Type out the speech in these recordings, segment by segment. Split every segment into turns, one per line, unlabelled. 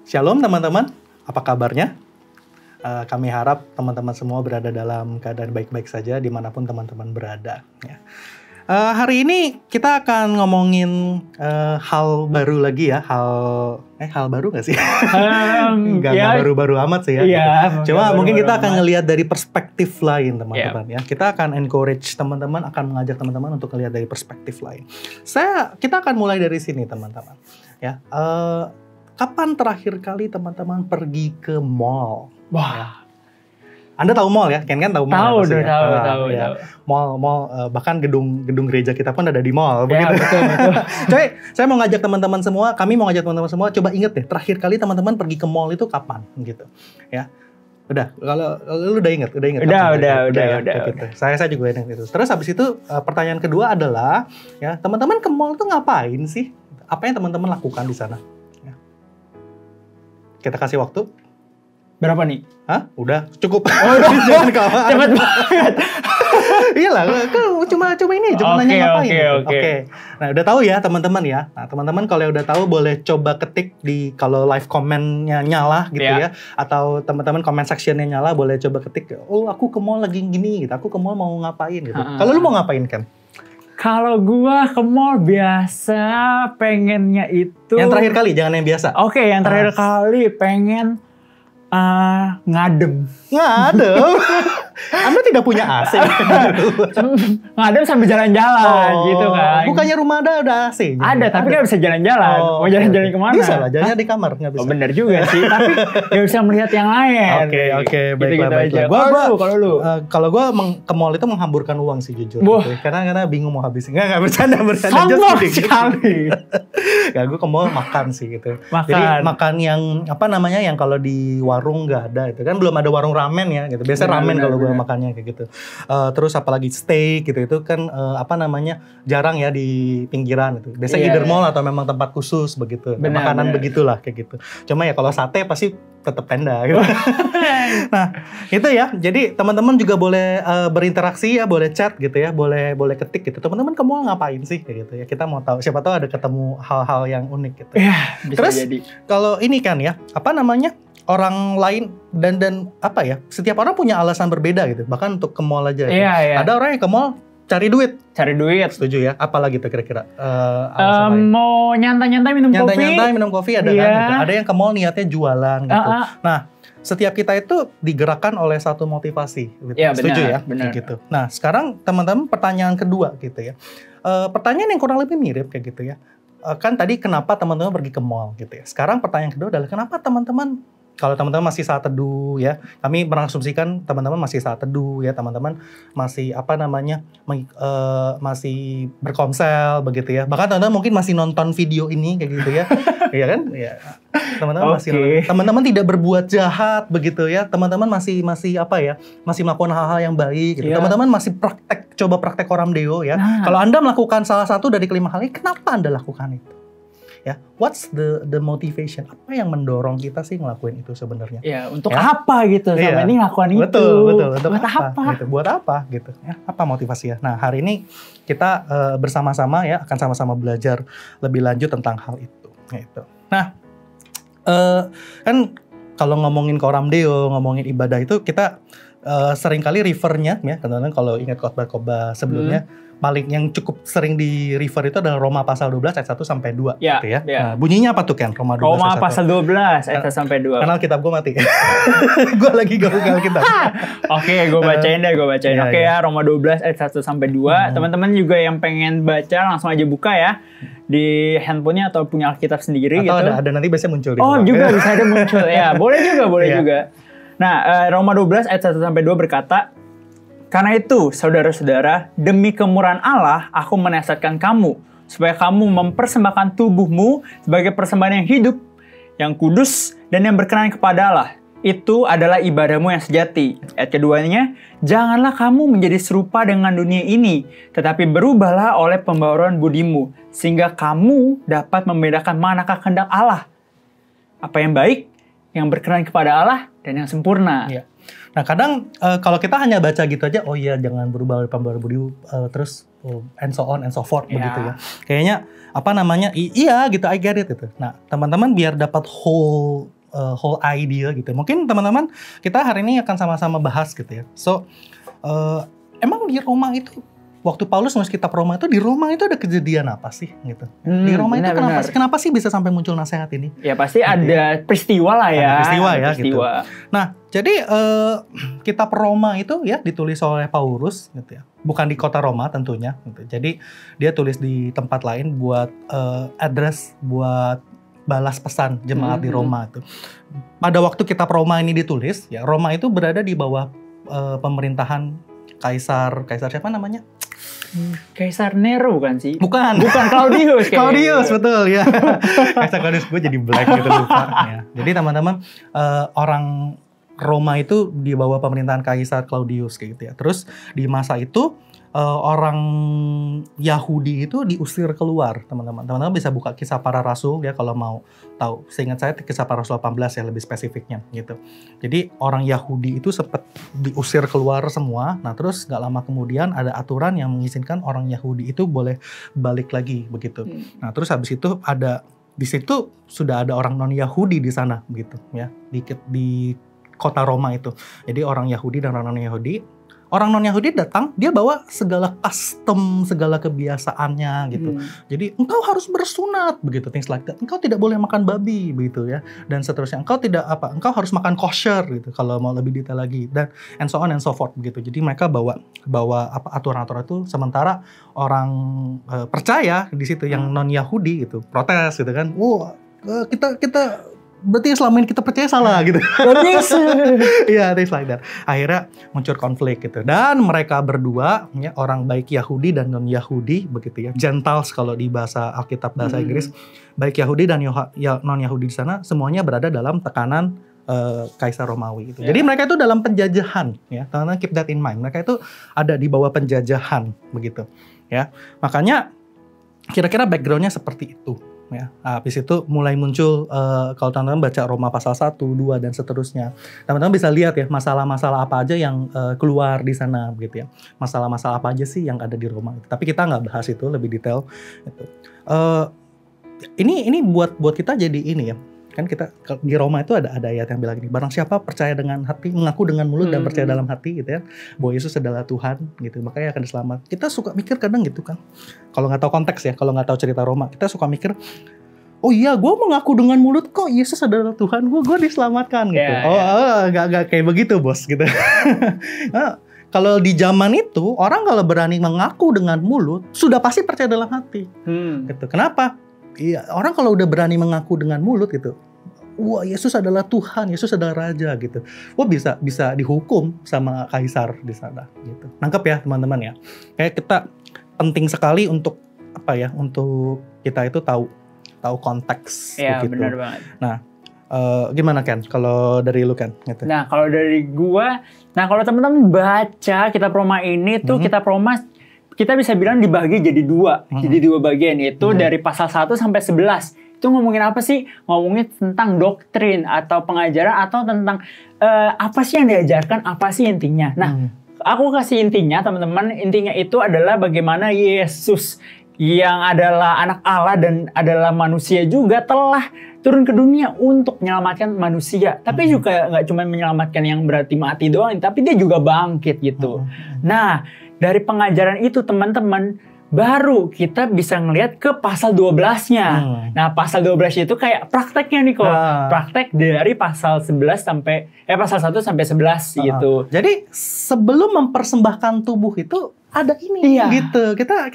Shalom teman-teman, apa kabarnya? Kami harap teman-teman semua berada dalam keadaan baik-baik saja dimanapun teman-teman berada. Ya. Hari ini kita akan ngomongin hal baru lagi ya, hal baru nggak sih? Nggak baru-baru amat sih ya.
Iya,
Cuma mungkin kita akan ngelihat dari perspektif lain teman-teman ya. Kita akan encourage teman-teman, akan mengajak teman-teman untuk melihat dari perspektif lain. Kita akan mulai dari sini teman-teman. Ya. Kapan terakhir kali teman-teman pergi ke mall?
Wah,
ya. Anda tahu mall ya? Ken tahu mall?
Tahu.
Mall, bahkan gedung gereja kita pun ada di mall.
Ya, betul.
Coy, saya mau ngajak teman-teman semua, kami mau ngajak teman-teman semua, coba inget deh, terakhir kali teman-teman pergi ke mall itu kapan? Gitu. Ya. Udah, kalau lu udah inget.
Udah.
Gitu. Saya juga ingat itu. Terus habis itu pertanyaan kedua adalah, ya teman-teman ke mall tuh ngapain sih? Apa yang teman-teman lakukan di sana? Kita kasih waktu.
Berapa nih?
Hah? Udah, cukup.
Jangan kawan. Cepet banget.
Iyalah, cuma ini, nanya ngapain.
Oke.
Nah, udah tahu ya teman-teman ya. Nah, teman-teman kalau udah tahu boleh coba ketik di kalau live comment-nya nyala gitu ya. Atau teman-teman comment section-nya nyala boleh coba ketik. Oh, aku ke mall lagi gini gitu. Aku ke mall mau ngapain gitu. Kalau lu mau ngapain kan?
Kalau gua ke mall biasa pengennya itu.
Yang terakhir kali, jangan yang biasa.
Oke, yang terakhir kali pengen ngadem.
Anda tidak punya AC.
Ngadem sambil jalan-jalan gitu kan.
Bukannya rumah ada AC?
Ada, tapi nggak bisa jalan-jalan. Mau jalan-jalan kemana?
Bisa lah, jalannya di kamar nggak bisa.
Oh, bener juga sih, tapi nggak bisa melihat yang lain.
Oke, baiklah.
Kalau lu?
Kalau gue ke mall itu menghamburkan uang sih jujur. Gitu. Karena bingung mau habisin. Nggak bercanda.
Sombong sekali.
Ya gue ke mall makan sih gitu.
Makan.
Jadi makan yang apa namanya yang kalau di warung nggak ada itu kan, belum ada warung ramen ya gitu. Biasa ramen kalau gue makannya kayak gitu. Terus apalagi steak gitu itu kan apa namanya jarang ya di pinggiran itu. Biasa either mall atau memang tempat khusus begitu. Makanan begitulah kayak gitu. Cuma ya kalau sate pasti tetap tenda gitu. Nah itu ya. Jadi teman-teman juga boleh berinteraksi ya, boleh chat gitu ya, boleh ketik gitu. Teman-teman ke mall ngapain sih kayak gitu ya. Kita mau tahu. Siapa tahu ada ketemu hal-hal yang unik gitu.
Ya, bisa
terus
jadi.
Kalau ini kan ya apa namanya? Orang lain dan apa ya, setiap orang punya alasan berbeda gitu, bahkan untuk ke mall aja gitu. Ada orang yang ke mall cari duit. Setuju ya? Apalagi tuh kira-kira
mau nyantai-nyantai minum kopi
ada kan gitu. Ada yang ke mall niatnya jualan gitu. Nah setiap kita itu digerakkan oleh satu motivasi gitu. Setuju ya?
Benar.
Gitu. Nah sekarang teman-teman pertanyaan kedua gitu ya, pertanyaan yang kurang lebih mirip kayak gitu ya. Kan tadi kenapa teman-teman pergi ke mall gitu ya. Sekarang pertanyaan kedua adalah kenapa teman-teman, kalau teman-teman masih saat teduh ya, kami mengasumsikan teman-teman masih saat teduh ya, teman-teman masih apa namanya masih berkomsel begitu ya, bahkan teman-teman mungkin masih nonton video ini kayak gitu ya. Iya kan ya, teman-teman teman-teman tidak berbuat jahat begitu ya, teman-teman masih apa ya, masih melakukan hal-hal yang baik gitu. Teman-teman masih coba praktek Coram Deo ya. Kalau Anda melakukan salah satu dari kelima hal ini, kenapa Anda lakukan itu? Ya, what's the motivation? Apa yang mendorong kita sih ngelakuin itu sebenarnya?
Ya, untuk apa gitu? Sama ini ngelakuin itu.
Betul. Untuk
buat apa?
Gitu. Buat apa gitu? Ya, apa motivasinya? Nah, hari ini kita bersama-sama ya akan sama-sama belajar lebih lanjut tentang hal itu. Gitu. Nah, kan kalau ngomongin Coram Deo, ngomongin ibadah itu kita seringkali refernya ya, kadang-kadang kalau ingat khotbah sebelumnya. Paling yang cukup sering di refer itu adalah Roma pasal 12 ayat 1 sampai 2 gitu ya. Nah, bunyinya apa tuh Ken? Roma
pasal 12 ayat 1 sampai 2.
Kanal kitab gue mati. Gue lagi gak buka kitab.
Oke, gue bacain. Oke ya, Roma 12 ayat 1 sampai 2. Teman-teman juga yang pengen baca langsung aja buka ya di handphonenya atau punya Alkitab sendiri
atau
gitu.
ada nanti biasanya muncul.
Juga bisa ada muncul ya. Boleh juga. Nah, Roma 12 ayat 1 sampai 2 berkata, karena itu, saudara-saudara, demi kemurahan Allah, aku menasihatkan kamu, supaya kamu mempersembahkan tubuhmu sebagai persembahan yang hidup, yang kudus, dan yang berkenan kepada Allah. Itu adalah ibadahmu yang sejati. Ayat keduanya, janganlah kamu menjadi serupa dengan dunia ini, tetapi berubahlah oleh pembaharuan budimu, sehingga kamu dapat membedakan manakah kehendak Allah. Apa yang baik, yang berkenan kepada Allah, dan yang sempurna.
Ya. Nah kadang kalau kita hanya baca gitu aja, oh iya jangan berubah oleh pembaharuan budi, terus and so on and so forth begitu ya. Kayaknya apa namanya, iya gitu, I get it gitu. Nah teman-teman biar dapat whole whole idea gitu. Mungkin teman-teman kita hari ini akan sama-sama bahas gitu ya. So emang di Roma itu waktu Paulus nulis kitab Roma itu, di Roma itu ada kejadian apa sih gitu? Di Roma itu kenapa sih bisa sampai muncul nasihat ini?
Ya pasti gitu ada peristiwa lah ya.
Ada peristiwa ya gitu. Nah, jadi kitab Roma itu ya ditulis oleh Paulus gitu ya. Bukan di kota Roma tentunya gitu. Jadi dia tulis di tempat lain buat address, buat balas pesan jemaat di Roma itu. Pada waktu kitab Roma ini ditulis, ya Roma itu berada di bawah pemerintahan Kaisar siapa namanya?
Kaisar Nero bukan sih?
Bukan
Claudius.
Claudius betul ya. Kaisar Claudius, gue jadi blank gitu lupa. Ya. Jadi teman-teman orang Roma itu di bawah pemerintahan Kaisar Claudius kayak gitu ya. Terus di masa itu orang Yahudi itu diusir keluar, teman-teman. Teman-teman bisa buka Kisah Para Rasul ya kalau mau tahu. Seingat saya Kisah Para Rasul 18 ya lebih spesifiknya gitu. Jadi orang Yahudi itu sempat diusir keluar semua. Nah terus gak lama kemudian ada aturan yang mengizinkan orang Yahudi itu boleh balik lagi begitu. Nah terus habis itu di situ sudah ada orang non Yahudi di sana begitu ya di kota Roma itu. Jadi orang Yahudi dan orang non Yahudi. Orang non-Yahudi datang, dia bawa segala custom, segala kebiasaannya gitu. Jadi engkau harus bersunat begitu, things like that. Engkau tidak boleh makan babi begitu ya, dan seterusnya. Engkau harus makan kosher gitu kalau mau lebih detail lagi, dan and so on and so forth begitu. Jadi mereka bawa aturan-aturan itu, sementara orang percaya di situ yang non-Yahudi gitu protes gitu kan. Kita berarti selama ini kita percaya salah gitu. Iya, things like that. Akhirnya muncul konflik gitu. Dan mereka berdua, ya, orang baik Yahudi dan non-Yahudi begitu ya. Gentiles kalau di bahasa Alkitab bahasa Inggris, baik Yahudi dan non-Yahudi di sana semuanya berada dalam tekanan Kaisar Romawi gitu. Jadi mereka itu dalam penjajahan ya. Teman-teman keep that in mind. Mereka itu ada di bawah penjajahan begitu ya. Makanya kira-kira background-nya seperti itu. Ya, habis itu mulai muncul kalau teman-teman baca Roma pasal 1, 2 dan seterusnya. Teman-teman bisa lihat ya masalah-masalah apa aja yang keluar di sana gitu ya. Masalah-masalah apa aja sih yang ada di Roma. Tapi kita nggak bahas itu lebih detail. Gitu. Ini buat kita jadi ini ya. Kan kita di Roma itu ada ayat yang bilang gini, barang siapa percaya dengan hati, mengaku dengan mulut dan percaya dalam hati gitu ya, bahwa Yesus adalah Tuhan gitu, makanya akan diselamat. Kita suka mikir kadang gitu kan, kalau nggak tahu konteks ya, kalau nggak tahu cerita Roma, kita suka mikir, oh iya gue mengaku dengan mulut kok Yesus adalah Tuhan, gue diselamatkan gitu. Nggak kayak begitu bos gitu. Nah, kalau di zaman itu orang kalau berani mengaku dengan mulut sudah pasti percaya dalam hati. Gitu. Kenapa? Iya, orang kalau udah berani mengaku dengan mulut gitu, wah Yesus adalah Tuhan, Yesus adalah Raja gitu. Wah bisa dihukum sama kaisar di sana gitu. Nangkep ya teman-teman ya. Kayak kita penting sekali untuk untuk kita itu tahu konteks.
Iya
gitu.
benar banget.
Nah gimana Ken? Kalau dari lu Ken? Gitu.
Nah kalau dari gua, kalau teman-teman baca kitab Roma ini tuh kitab Roma kita bisa bilang dibagi jadi dua. Jadi dua bagian, yaitu dari pasal 1 sampai 11. Itu ngomongin apa sih? Ngomongin tentang doktrin atau pengajaran atau tentang apa sih yang diajarkan, apa sih intinya. Nah, aku kasih intinya teman-teman. Intinya itu adalah bagaimana Yesus yang adalah anak Allah dan adalah manusia juga telah turun ke dunia untuk menyelamatkan manusia. Tapi juga nggak cuma menyelamatkan yang berarti mati doang, tapi dia juga bangkit gitu. Nah, dari pengajaran itu teman-teman, baru kita bisa ngelihat ke pasal 12-nya. Nah, pasal 12 itu kayak prakteknya nih kok. Praktek dari pasal 11 sampai pasal 1 sampai 11 gitu.
Jadi sebelum mempersembahkan tubuh itu ada ini gitu. Kita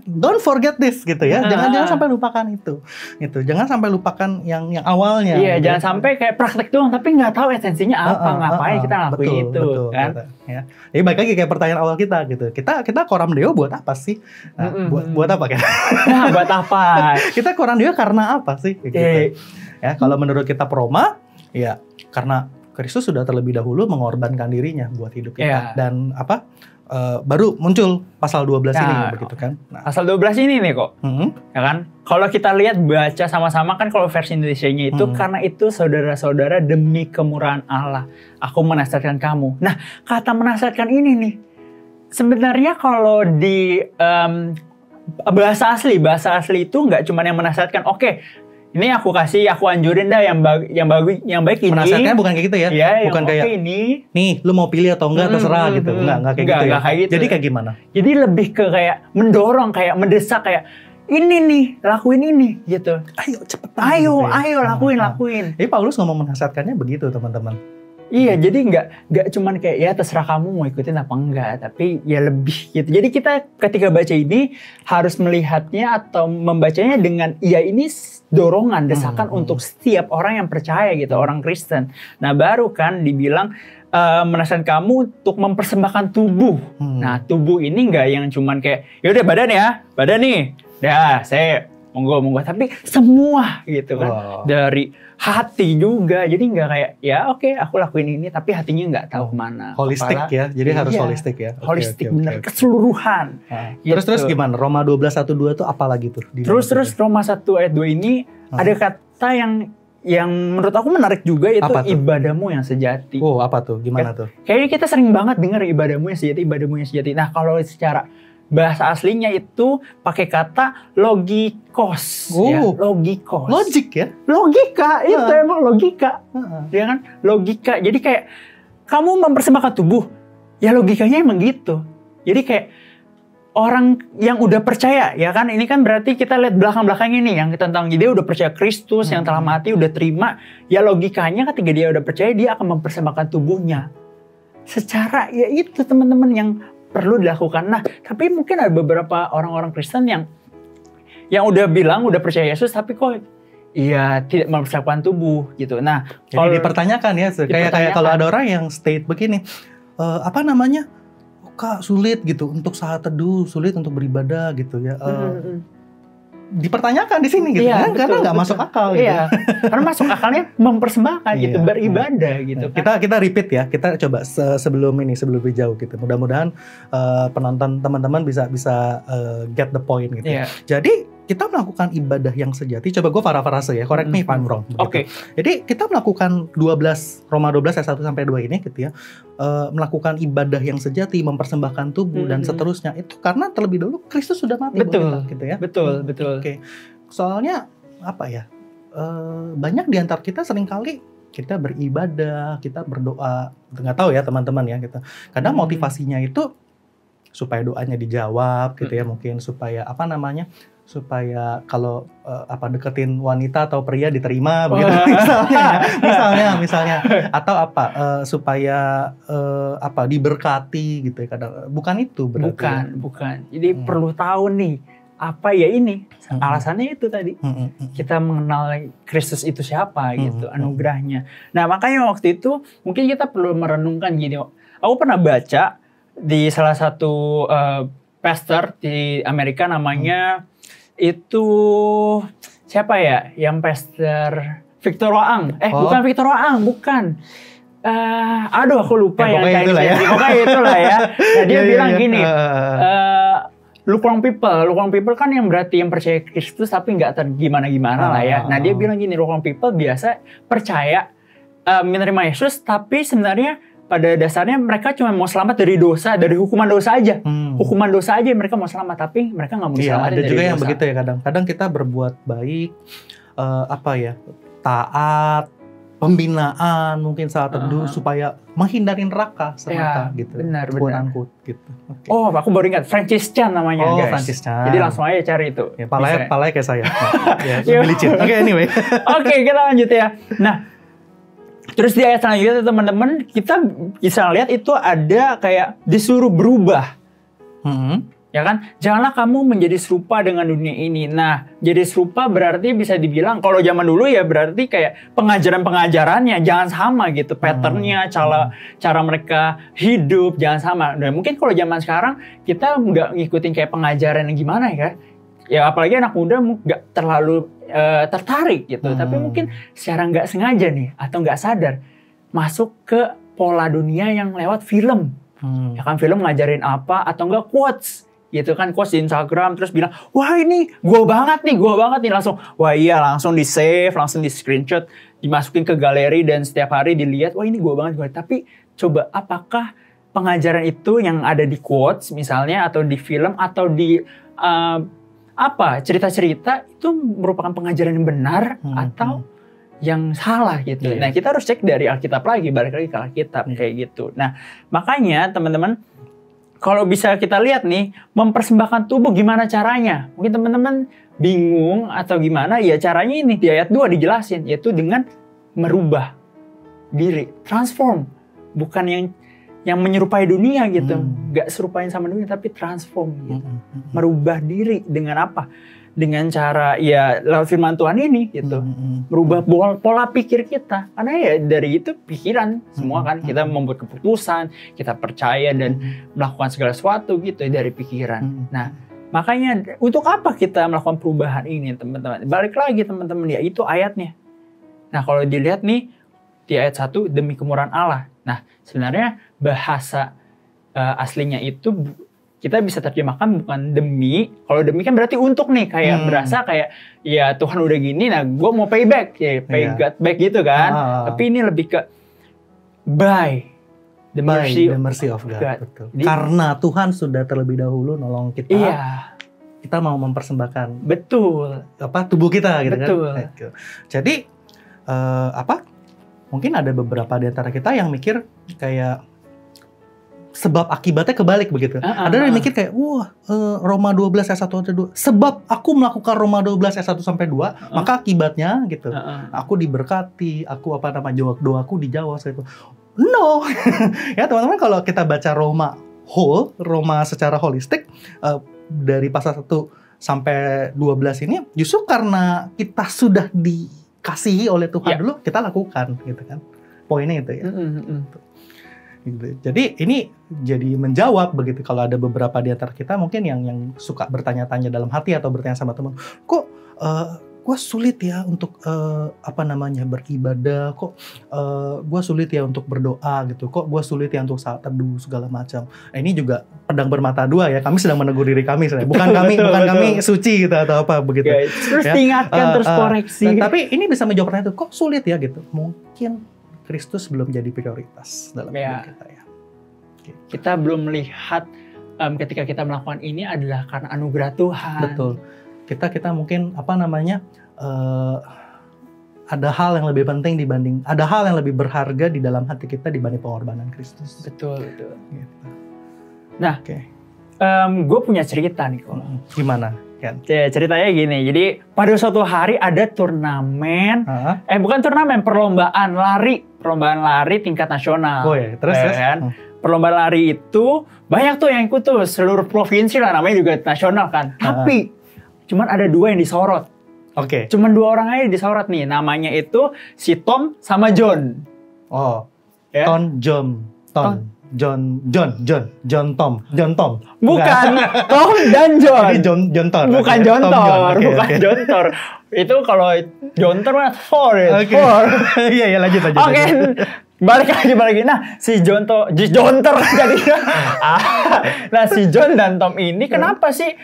don't forget this gitu ya. Jangan sampai lupakan itu. Gitu. Jangan sampai lupakan yang awalnya.
Iya,
gitu.
jangan sampai kayak praktek doang tapi nggak tahu esensinya apa, ngapain kita ngelakuin itu betul, kan.
Ya. Jadi balik lagi kayak pertanyaan awal kita gitu. Kita Coram Deo buat apa sih? Buat apa kan?
Nah, buat apa?
Kita Coram Deo karena apa sih? Gitu. Ya, kalau menurut kitab Roma, ya karena Kristus sudah terlebih dahulu mengorbankan dirinya buat hidup kita. Dan baru muncul pasal 12 ini begitu kan. Nah.
Pasal 12 ini nih kok. Ya kan? Kalau kita lihat baca sama-sama kan kalau versi Indonesianya itu karena itu saudara-saudara demi kemurahan Allah aku menasihatkan kamu. Nah, kata menasihatkan ini nih sebenarnya kalau di bahasa asli itu nggak cuma yang menasihatkan. Oke, ini aku anjurin dah yang baik ini.
Menasihatnya bukan kayak gitu ya.
Iya,
bukan kayak
ini.
Nih, lu mau pilih atau enggak terserah gitu. Enggak kayak gitu ya.
Kayak gitu.
Jadi kayak gimana?
Jadi lebih ke kayak mendorong, kayak mendesak, kayak ini nih, lakuin ini gitu.
Ayo cepetan.
Ayo,
gitu ya.
ayo lakuin.
Jadi Paulus ngomong menasihatkannya begitu, teman-teman.
Iya, jadi nggak cuman kayak ya terserah kamu mau ikutin apa enggak, tapi ya lebih gitu. Jadi kita ketika baca ini harus melihatnya atau membacanya dengan ya ini dorongan, desakan untuk setiap orang yang percaya gitu, orang Kristen. Nah baru kan dibilang menasihatkan kamu untuk mempersembahkan tubuh. Nah tubuh ini nggak yang cuman kayak yaudah badan nih, dah saya monggo, tapi semua gitu kan.
Wow.
Dari hati juga, jadi nggak kayak ya oke, aku lakuin ini tapi hatinya nggak tahu kemana.
Holistik ya, jadi harus holistik ya.
Holistik bener, keseluruhan.
Gitu. Terus gimana? Roma 12:1-2 tuh apa lagi tuh?
Terus Roma 1 ayat 2 ini ada kata yang menurut aku menarik juga, itu ibadahmu yang sejati.
Oh apa tuh? Gimana tuh?
Kayaknya kita sering banget dengar ibadahmu yang sejati. Nah kalau secara bahasa aslinya itu pakai kata logikos, ya, logikos.
Logik ya?
Logika, itu emang logika. Ya kan? Logika. Jadi kayak kamu mempersembahkan tubuh, ya logikanya emang gitu. Jadi kayak orang yang udah percaya, ya kan? Ini kan berarti kita lihat belakang-belakangnya nih, yang tentang dia udah percaya Kristus, yang telah mati, udah terima. Ya logikanya ketika dia udah percaya, dia akan mempersembahkan tubuhnya. Secara ya itu teman-teman yang perlu dilakukan. Nah, tapi mungkin ada beberapa orang-orang Kristen yang udah bilang udah percaya Yesus, tapi kok ya tidak mempersiapkan tubuh gitu. Nah,
jadi dipertanyakan ya, kayak kalau ada orang yang state begini, Kak sulit gitu untuk saat teduh, sulit untuk beribadah gitu ya. Dipertanyakan di sini gitu, karena nggak masuk akal gitu.
Iya, karena masuk akalnya mempersembahkan gitu, beribadah gitu.
Kita repeat ya, kita coba sebelum lebih jauh gitu. Mudah-mudahan penonton teman-teman bisa get the point gitu. Jadi kita melakukan ibadah yang sejati. Coba gue parafrase ya, correct me if I'm wrong.
Oke.
Jadi kita melakukan Roma 12 ayat 1-2 ini gitu ya, melakukan ibadah yang sejati, mempersembahkan tubuh dan seterusnya itu karena terlebih dahulu Kristus sudah mati.
Betul,
gitu ya.
Betul.
Oke. Soalnya apa ya? Banyak di antara kita seringkali kita beribadah, kita berdoa, nggak tahu ya teman-teman ya gitu. Kadang motivasinya itu supaya doanya dijawab gitu ya, mungkin supaya supaya kalau deketin wanita atau pria diterima begitu misalnya atau supaya diberkati gitu ya, kadang bukan itu berarti.
Bukan. Jadi perlu tahu nih apa ya ini alasannya itu tadi. Kita mengenal Kristus itu siapa gitu, anugerahnya. Nah, makanya waktu itu mungkin kita perlu merenungkan gini. Aku pernah baca di salah satu pastor di Amerika, namanya itu siapa ya? Yang pastor Victor Waang. Bukan Victor Waang, bukan. Aku lupa yang Chinese. Pokoknya itulah ya. Nah, dia bilang gini, lukewarm people kan yang berarti yang percaya Kristus tapi nggak gimana-gimana lah ya. Nah, dia bilang gini, lukewarm people biasa percaya menerima Yesus, tapi sebenarnya pada dasarnya mereka cuma mau selamat dari dosa, dari hukuman dosa aja. Hukuman dosa aja mereka mau selamat, tapi mereka nggak mau diselamatkan dari dosa. Ada juga
yang begitu ya kadang kita berbuat baik, taat, pembinaan mungkin saat teduh supaya menghindari neraka semata gitu.
Benar.
Gitu. Okay.
Oh, aku baru ingat, Francis Chan namanya guys.
Francis Chan.
Jadi langsung aja cari itu.
Ya, palanya kayak saya. Lebih licin. Oke, anyway.
Oke, kita lanjut ya. Nah, terus di ayat selanjutnya teman-teman, kita bisa lihat itu ada kayak disuruh berubah. Ya kan? Janganlah kamu menjadi serupa dengan dunia ini. Nah, jadi serupa berarti bisa dibilang, kalau zaman dulu ya berarti kayak pengajaran-pengajarannya jangan sama gitu. Patternnya, cara mereka hidup jangan sama. Dan mungkin kalau zaman sekarang kita nggak ngikutin kayak pengajaran yang gimana ya. Ya apalagi anak muda nggak terlalu tertarik gitu. Tapi mungkin secara nggak sengaja nih, atau nggak sadar, masuk ke pola dunia yang lewat film. Ya kan, film ngajarin apa, atau nggak quotes. Gitu kan, quotes di Instagram, terus bilang, wah ini gue banget nih, langsung, wah iya, langsung di save, langsung di screenshot, dimasukin ke galeri, dan setiap hari dilihat, wah ini gue banget. Tapi coba, apakah pengajaran itu yang ada di quotes misalnya, atau di film, atau di apa cerita-cerita itu merupakan pengajaran yang benar atau yang salah gitu. Nah, kita harus cek dari Alkitab lagi, balik lagi ke Alkitab kayak gitu. Nah, makanya teman-teman kalau bisa kita lihat nih, mempersembahkan tubuh gimana caranya? Mungkin teman-teman bingung atau gimana, ya caranya ini di ayat 2 dijelasin, yaitu dengan merubah diri, transform. Bukan yang menyerupai dunia gitu, nggak serupain sama dunia, tapi transform gitu. Merubah diri dengan apa? Dengan cara ya lewat firman Tuhan ini gitu. Merubah pola pikir kita. Karena ya dari itu pikiran semua kan kita membuat keputusan, kita percaya dan melakukan segala sesuatu gitu dari pikiran. Nah, makanya untuk apa kita melakukan perubahan ini teman-teman? Balik lagi teman-teman ya itu ayatnya. Nah, kalau dilihat nih di ayat 1 demi kemurahan Allah. Nah, sebenarnya bahasa aslinya itu kita bisa terjemahkan bukan demi. Kalau demi kan berarti untuk nih. Kayak berasa kayak ya Tuhan udah gini, nah gue mau payback. Ya, pay God back gitu kan. Tapi ini lebih ke by the mercy
of God. Betul. Karena Tuhan sudah terlebih dahulu nolong kita.
Iya.
Kita mau mempersembahkan.
Betul.
Tubuh kita gitu
betul.
Kan. Jadi mungkin ada beberapa di antara kita yang mikir kayak sebab akibatnya kebalik begitu. Ada yang mikir kayak, Roma 12 ayat 1 sampai 2. Sebab aku melakukan Roma 12 ayat 1 sampai 2, maka akibatnya gitu. Aku diberkati, doaku dijawab gitu. No. Ya teman-teman, kalau kita baca Roma secara holistik dari pasal 1 sampai 12 ini justru karena kita sudah dikasihi oleh Tuhan dulu, kita lakukan gitu kan. Poinnya itu ya. Gitu. Jadi ini jadi menjawab begitu kalau ada beberapa di antara kita mungkin yang suka bertanya-tanya dalam hati atau bertanya sama teman, kok gue sulit ya untuk beribadah, kok gue sulit ya untuk berdoa gitu, kok gue sulit ya untuk saat teduh segala macam. Nah, ini juga pedang bermata dua ya, kami sedang menegur diri kami sebenarnya. Bukan kami suci gitu atau apa begitu.
Terus diingatkan, terus koreksi.
Tapi ini bisa menjawab pertanyaan itu, kok sulit ya gitu. Mungkin Kristus belum jadi prioritas dalam hidup kita ya.
Kita belum melihat ketika kita melakukan ini adalah karena anugerah Tuhan.
Betul. Kita mungkin ada hal yang lebih penting ada hal yang lebih berharga di dalam hati kita dibanding pengorbanan Kristus.
Betul. Gitu. Nah, gue punya cerita nih kalau.
Gimana?
Ceritanya gini, jadi pada suatu hari ada turnamen, bukan turnamen, perlombaan lari tingkat nasional.
Oh ya, terus
kan? Perlombaan lari itu banyak tuh yang ikut tuh, seluruh provinsi lah, namanya juga nasional kan. Tapi cuman ada 2 yang disorot.
Oke.
Cuman 2 orang aja disorot nih, namanya itu si Tom sama John.
Oh, ya? John Tom.
Bukan, Tom dan John.
Jadi John Thor.
Bukan John Thor, bukan John Thor. Itu kalau John Thor mah Thor.
Iya, lanjut.
Oke. Balik lagi. Nah, si John Thor jadi. Nah, si John dan Tom ini kenapa sih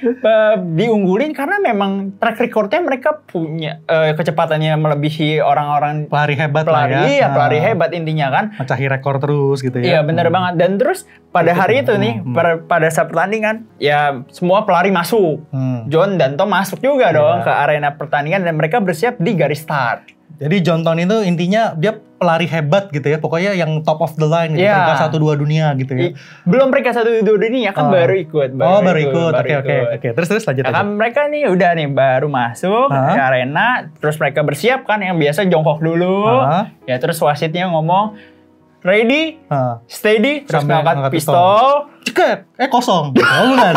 diunggulin? Karena memang track recordnya mereka punya kecepatannya melebihi orang-orang
pelari hebat
Iya, pelari hebat intinya kan.
Mecahi rekor terus gitu
Iya,
ya.
benar banget. Dan terus pada hari itu nih, pada saat pertandingan, ya semua pelari masuk. John dan Tom masuk juga dong ke arena pertandingan dan mereka bersiap di garis start.
Jadi John Tom itu intinya dia pelari hebat gitu ya, pokoknya yang top of the line gitu, peringkat 1-2 dunia gitu ya.
Belum peringkat 1-2 dunia kan baru ikut.
Baru ikut. Oke. Terus lanjut.
Kan mereka nih udah nih baru masuk ke arena, terus mereka bersiap kan yang biasa jongkok dulu. Ya terus wasitnya ngomong ready, steady, terus ngangkat pistol.
Ceket, kosong. Bukan.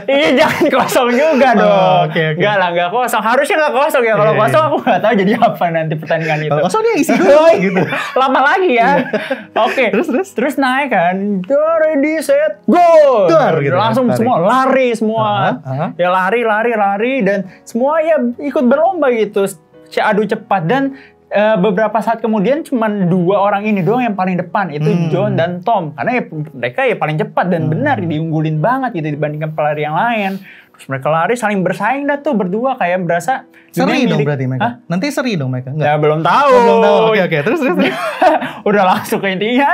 Ini jangan kosong juga dong.
Oke.
Enggak kosong. Harusnya nggak kosong ya. Kalau kosong aku nggak tahu jadi apa nanti pertandingan itu.
Kalau kosong dia isi dulu gitu.
Lama lagi ya. Oke. Terus naik kan. Ready, set, go.
Gitu,
langsung lari. Semua lari semua. Ya lari dan semua ya ikut berlomba gitu. Adu cepat dan beberapa saat kemudian cuma 2 orang ini doang yang paling depan, itu John dan Tom, karena ya mereka ya paling cepat dan benar diunggulin banget gitu dibandingkan pelari yang lain. Terus mereka lari saling bersaing dah tuh berdua kayak berasa
Seri dong
milik.
berarti mereka.
Hah?
Nanti seri dong mereka. Enggak.
Ya belum tahu.
Oh, belum tahu. Oke. Terus.
Udah langsung ke intinya.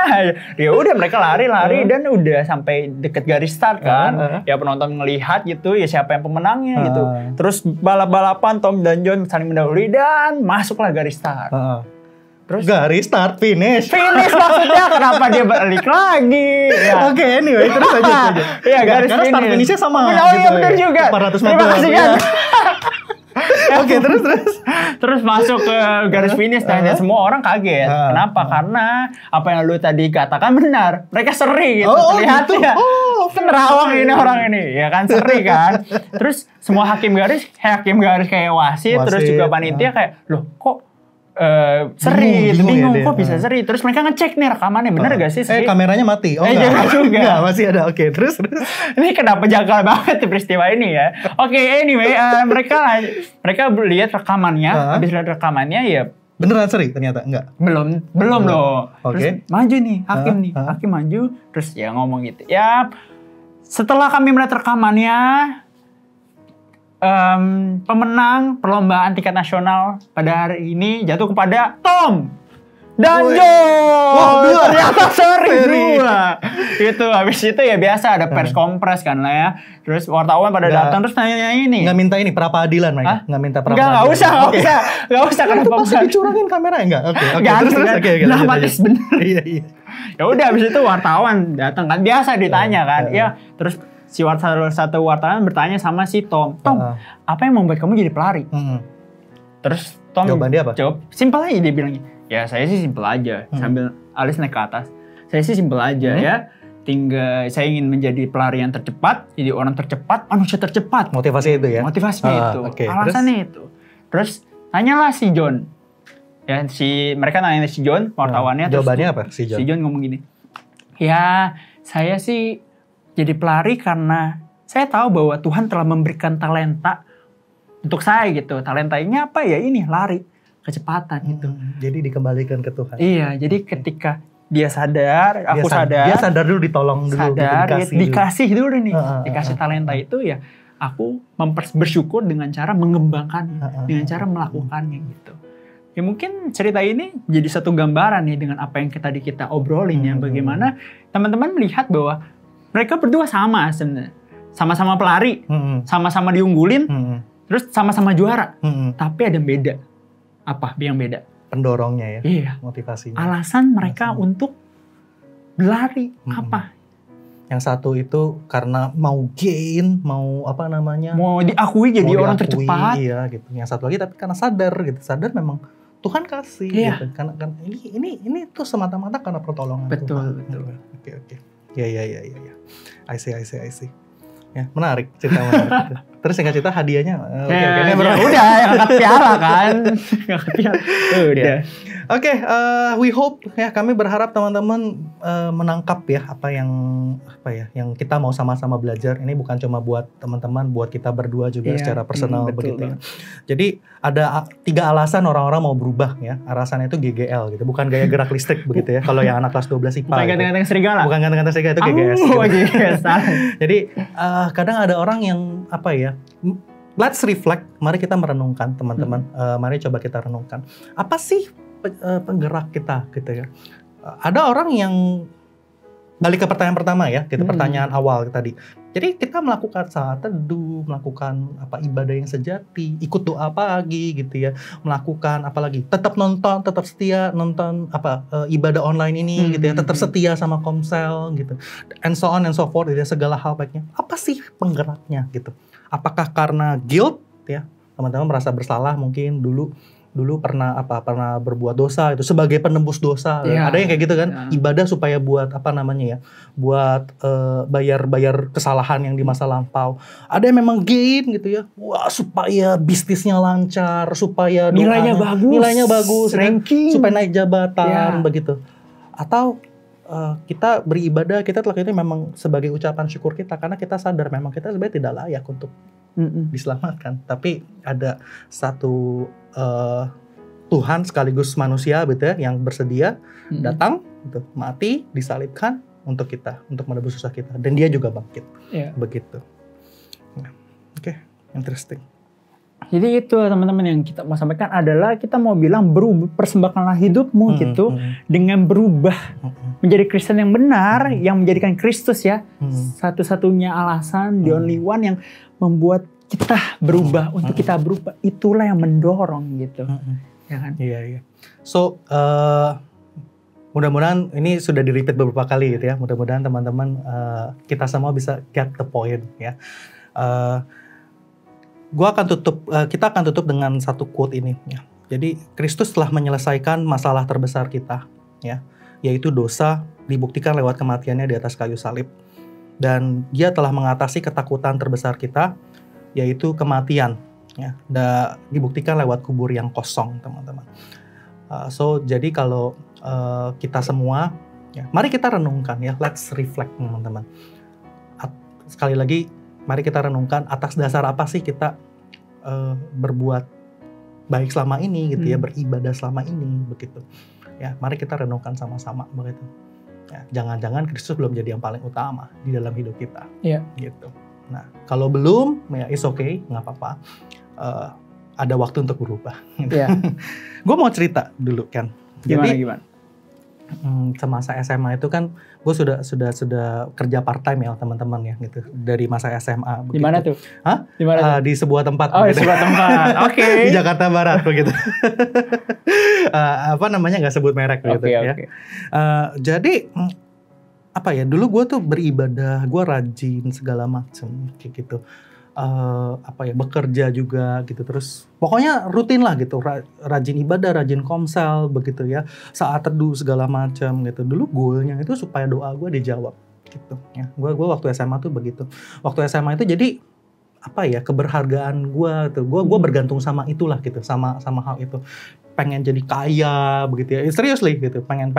Ya udah mereka lari dan udah sampai deket garis start kan. Ya penonton ngelihat gitu ya siapa yang pemenangnya gitu. Terus balap-balapan Tom dan John saling mendahului dan masuklah garis start.
Terus garis start finish.
Finish maksudnya kenapa dia balik lagi? Ya.
Oke, anyway, terus aja.
Iya, garis
karena start
finish.
finishnya sama.
Oh iya benar juga.
400
Terima
meter.
kasih kan.
Oke, terus.
Terus masuk ke garis finish dan semua orang kaget. Kenapa? Karena apa yang lu tadi katakan benar. Mereka seri gitu. Terlihat
gitu.
ya. Nerawang ini orang ini. Ya kan seri kan. Terus semua hakim garis kayak wasit. Terus juga panitia kayak loh kok seri gitu, bingung kok bisa seri. Terus mereka ngecek nih rekamannya bener gak sih seri?
Kameranya mati.
Jangan juga.
Enggak, masih ada. Oke, terus.
Ini kenapa janggal banget peristiwa ini ya. Oke, anyway, mereka lihat rekamannya. Habis lihat rekamannya ya
beneran seri ternyata? Enggak.
Belum loh.
Oke.
Terus maju nih hakim hakim maju terus ya ngomong gitu. Ya setelah kami melihat rekamannya pemenang perlombaan tingkat nasional pada hari ini jatuh kepada Tom dan John. Ternyata seri dua. Gitu. Habis itu ya biasa ada pers kompres kan lah ya. Terus wartawan pada datang terus nanya ini.
Nggak minta ini pra peradilan mereka? Nggak minta pra peradilan?
Nggak usah.
Kenapa bisa dicurangin kamera? Enggak. Oke. Terus.
Dramatis bener.
Iya.
Ya udah habis itu wartawan datang kan biasa ditanya kan. Ya terus si satu wartawan bertanya sama si Tom, apa yang membuat kamu jadi pelari? Terus Tom
jawaban dia apa?
Jawab, simpel aja dia bilangnya. Ya saya sih simpel aja, sambil alis naik ke atas. Saya sih simpel aja ya. Tinggal saya ingin menjadi pelari yang tercepat, jadi orang tercepat, manusia tercepat.
Motivasi itu ya?
Motivasinya itu, alasannya itu. Terus tanyalah si John. Ya mereka nanya si John, wartawannya.
Jawabannya apa si John?
Si John ngomong gini. Ya saya sih jadi pelari karena saya tahu bahwa Tuhan telah memberikan talenta untuk saya gitu. Talentanya apa ya ini lari, kecepatan gitu.
Jadi dikembalikan ke Tuhan.
Iya, jadi ketika dia sadar, aku sadar.
Dia sadar dulu, ditolong dulu.
Sadar, dikasih dulu nih. Dikasih talenta itu ya aku bersyukur dengan cara mengembangkannya. Dengan cara melakukannya gitu. Ya mungkin cerita ini jadi satu gambaran nih dengan apa yang tadi kita obrolin ya. Bagaimana teman-teman melihat bahwa mereka berdua sama sebenarnya. Sama-sama pelari, sama-sama diunggulin, terus sama-sama juara. Tapi ada yang beda. Apa yang beda?
Pendorongnya ya,
iya.
Motivasinya.
Alasan mereka untuk berlari apa?
Yang satu itu karena mau gain, mau apa namanya?
Mau diakui jadi orang tercepat.
Iya gitu. Yang satu lagi tapi karena sadar gitu. Sadar memang Tuhan kasih gitu. Karena ini tuh semata-mata karena pertolongan Tuhan. Betul. Oke. Ya. I see. Ya, menarik cerita menarik. Terus singkat cerita hadiahnya
udah yang angkat piala kan. Udah.
Oke, we hope ya, kami berharap teman-teman menangkap ya apa yang kita mau sama-sama belajar. Ini bukan cuma buat teman-teman, buat kita berdua juga secara personal begitu ya. Jadi ada 3 alasan orang-orang mau berubah ya. Alasannya itu GGL gitu, bukan gaya gerak listrik begitu ya. Kalau yang anak kelas 12 IPA.
Bukan ganteng-ganteng serigala.
Bukan ganteng-ganteng serigala, itu GGS. Jadi kadang ada orang yang apa ya? Let's reflect. Mari kita merenungkan teman-teman. Mari coba kita renungkan. Apa sih penggerak kita gitu ya? Ada orang yang balik ke pertanyaan pertama ya, gitu, pertanyaan awal tadi. Jadi kita melakukan saat teduh, melakukan ibadah yang sejati, ikut doa pagi gitu ya, melakukan apalagi tetap setia nonton ibadah online ini gitu ya, tetap setia sama Komsel gitu, and so on and so forth gitu ya, segala hal baiknya. Apa sih penggeraknya gitu? Apakah karena guilt ya, teman-teman merasa bersalah mungkin dulu pernah berbuat dosa itu sebagai penembus dosa. Ada yang kayak gitu kan, ibadah supaya buat buat bayar kesalahan yang di masa lampau. Ada yang memang gain gitu ya, supaya bisnisnya lancar, supaya
nilainya bagus,
ranking, supaya naik jabatan begitu. Atau kita beribadah, kita lakukan itu memang sebagai ucapan syukur kita karena kita sadar memang kita sebenarnya tidak layak untuk diselamatkan. Tapi ada satu Tuhan sekaligus manusia gitu ya, yang bersedia datang gitu, mati, disalibkan untuk kita, untuk menebus dosa kita, dan dia juga bangkit. Begitu. Oke, interesting.
Jadi itu teman-teman yang kita mau sampaikan adalah kita mau bilang persembahkanlah hidupmu gitu dengan berubah menjadi Kristen yang benar, yang menjadikan Kristus ya satu-satunya alasan, the only one yang membuat kita berubah untuk kita berubah. Itulah yang mendorong gitu, ya kan?
Iya. So mudah-mudahan ini sudah di-repeat beberapa kali gitu ya. Mudah-mudahan teman-teman kita semua bisa get the point ya. Kita akan tutup dengan satu quote ini ya. Jadi Kristus telah menyelesaikan masalah terbesar kita ya, yaitu dosa dibuktikan lewat kematiannya di atas kayu salib. Dan dia telah mengatasi ketakutan terbesar kita, yaitu kematian ya. Dan dibuktikan lewat kubur yang kosong, teman-teman. Jadi kalau kita semua ya, mari kita renungkan ya, let's reflect teman-teman. Sekali lagi, mari kita renungkan atas dasar apa sih kita berbuat baik selama ini gitu ya, beribadah selama ini begitu. Ya, mari kita renungkan sama-sama begitu. Ya, jangan-jangan Kristus belum jadi yang paling utama di dalam hidup kita.
Iya.
Gitu. Nah, kalau belum, ya it's okay, nggak apa-apa. Ada waktu untuk berubah.
Iya.
Gue mau cerita dulu kan.
Gimana?
Semasa SMA itu kan gue sudah kerja part time ya teman-teman ya gitu dari masa SMA.
Di mana tuh?
Hah?
Di mana?
Di sebuah tempat.
Oh, di sebuah tempat. Oke.
Di Jakarta Barat begitu. Apa namanya, nggak sebut merek gitu ya. Jadi apa ya? Dulu gue tuh beribadah, gue rajin segala macam kayak gitu. Bekerja juga gitu, terus pokoknya rutin lah gitu, rajin ibadah, rajin komsel begitu ya, saat teduh segala macam gitu. Dulu goalnya itu supaya doa gue dijawab gitu ya. Gue waktu SMA tuh begitu. Waktu SMA itu jadi keberhargaan gue tuh, gue bergantung sama itulah gitu, sama hal itu. Pengen jadi kaya begitu ya, seriously gitu, pengen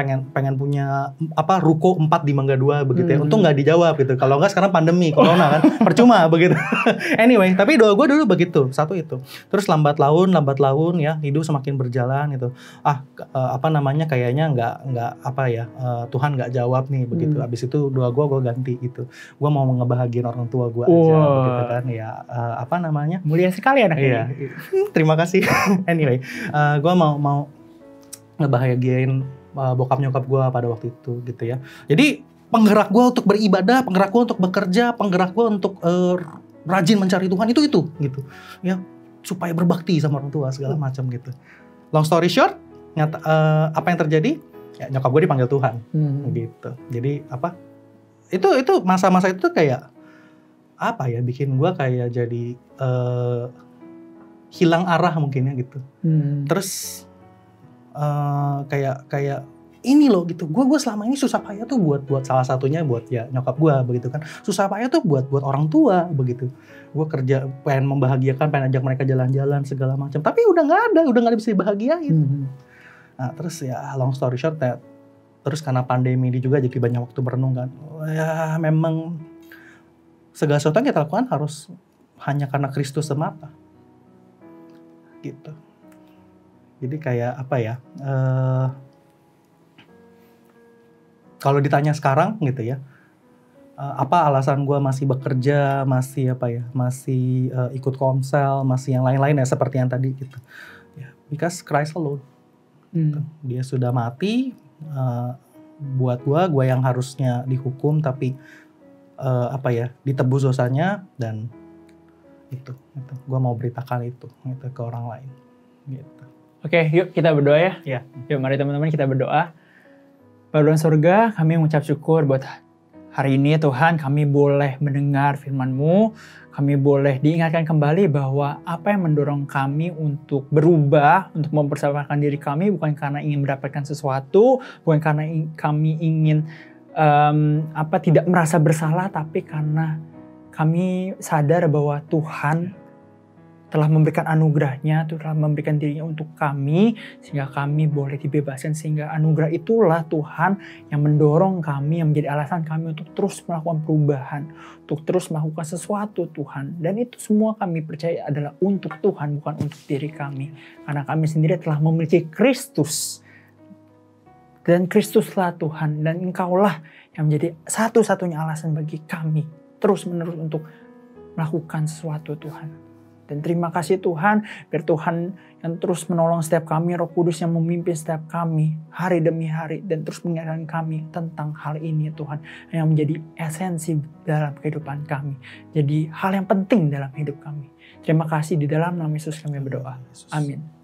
punya ruko 4 di Mangga 2 begitu ya. Untung nggak dijawab gitu, kalau nggak sekarang pandemi corona kan percuma begitu. Anyway, tapi doa gue dulu begitu, satu itu. Terus lambat laun ya, hidup semakin berjalan gitu. Kayaknya Tuhan nggak jawab nih begitu. Abis itu doa gue ganti gitu, gue mau ngebahagiain orang tua gue aja begitu kan ya.
Mulia sekali anaknya.
Iya. Terima kasih. Anyway, gue mau ngebahagiain bokap nyokap gue pada waktu itu gitu ya. Jadi penggerak gue untuk beribadah, penggerak gue untuk bekerja, penggerak gue untuk rajin mencari Tuhan itu gitu ya, supaya berbakti sama orang tua segala macam gitu. Long story short, apa yang terjadi? Ya, nyokap gue dipanggil Tuhan gitu. Jadi itu masa-masa itu tuh kayak bikin gue kayak jadi hilang arah mungkin ya gitu. Terus kayak ini loh gitu. Gue selama ini susah payah tuh buat salah satunya buat ya nyokap gue begitu kan. Susah payah tuh buat orang tua begitu. Gue kerja pengen membahagiakan, pengen ajak mereka jalan-jalan segala macam. Tapi udah nggak bisa dibahagiain. Nah, terus ya long story short ya, terus karena pandemi ini juga jadi banyak waktu berenung kan. Ya memang segala sesuatu yang kita lakukan harus hanya karena Kristus semata. Gitu. Jadi kayak kalau ditanya sekarang gitu ya, apa alasan gue masih bekerja, masih ikut komsel, masih yang lain-lain ya seperti yang tadi gitu. Ya, because Christ alone. Gitu. Dia sudah mati buat gue yang harusnya dihukum tapi ditebus dosanya, dan itu gue mau beritakan itu ke orang lain gitu.
Oke, yuk kita berdoa ya.
Ya.
Yuk mari teman-teman kita berdoa. Bapa dalam surga, kami mengucap syukur buat hari ini Tuhan, kami boleh mendengar firman-Mu, kami boleh diingatkan kembali bahwa apa yang mendorong kami untuk berubah, untuk mempersembahkan diri kami bukan karena ingin mendapatkan sesuatu, bukan karena kami ingin tidak merasa bersalah, tapi karena kami sadar bahwa Tuhan telah memberikan anugerahnya, telah memberikan dirinya untuk kami, sehingga kami boleh dibebaskan, sehingga anugerah itulah Tuhan yang mendorong kami, yang menjadi alasan kami untuk terus melakukan perubahan, untuk terus melakukan sesuatu Tuhan. Dan itu semua kami percaya adalah untuk Tuhan, bukan untuk diri kami. Karena kami sendiri telah memiliki Kristus. Dan Kristuslah Tuhan, dan Engkaulah yang menjadi satu-satunya alasan bagi kami terus-menerus untuk melakukan sesuatu Tuhan. Dan terima kasih Tuhan, biar Tuhan yang terus menolong setiap kami, Roh Kudus yang memimpin setiap kami hari demi hari, dan terus mengingatkan kami tentang hal ini Tuhan, yang menjadi esensi dalam kehidupan kami, jadi hal yang penting dalam hidup kami. Terima kasih, di dalam nama Yesus kami berdoa. Amin.